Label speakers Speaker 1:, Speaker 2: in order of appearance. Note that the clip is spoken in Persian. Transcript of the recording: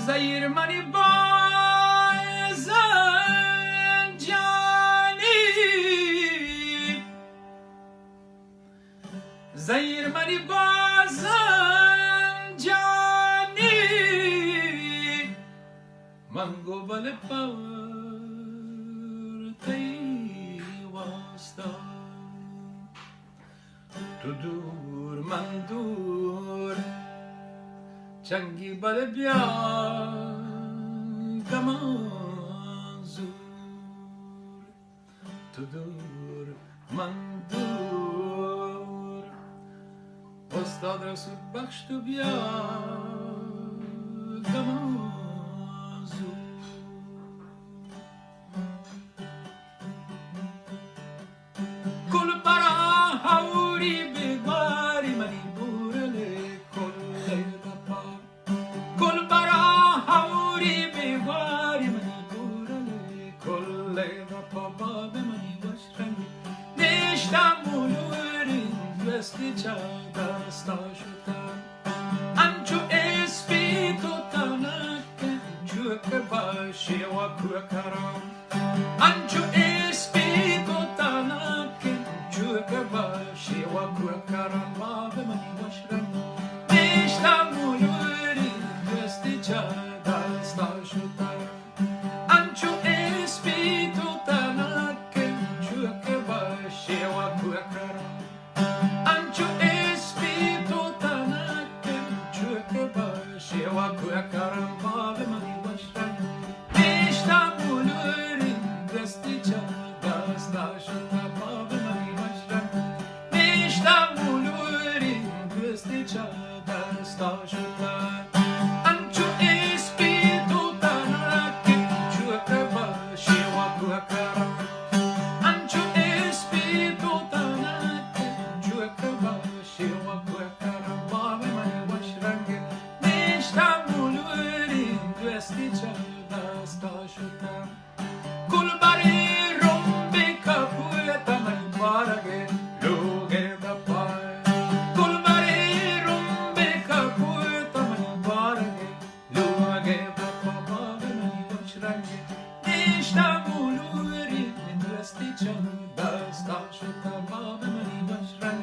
Speaker 1: زیر منی بازن جانی زیر منی بازن جانی من گو بل پرتی واستا تو دور من دور چنگی بل بیا گمان زور تو دور من دور استاد رسول بخش تو بیا گمان زور کلبرا هوری بگواری منی بورله کله دپا کلبرا هوری بگواری منی بورله کله دپا باب منی وشرمی نشتم مولوری دوستی چا دستا شدم انچو اسپی تو تنکه چوک باشی و کوکرم انچو اسپی تو تنکه چوک باشی و کوکرم باب منی وشرمی نشتم مولوری دوستی چا دستا شدم انچو اسپی تو تنکه چوک باشی و کوکرم انچو اسپی تو تنکه چوک باشی و کوکرم باب منی وشرمی نشتم مولوری دوستی چا دستا شدم باب منی وشرمی نشتم مولوری دوستی چا دستا شدم انچو اسپی تو تنکه چوک باشی و کوکرم انچو اسپی تو تنکه چوک باشی و کوکرم باب منی وشرمی نشتم مولوری دوستی چا دستا شدم کلبری روم بکپویت من بارگه لوگه دپای کلبری روم بکپویت من بارگه لوگه دپا باب منی وشرمی نشتم مولوری دوستی چا دستا شدم باب منی وشرمی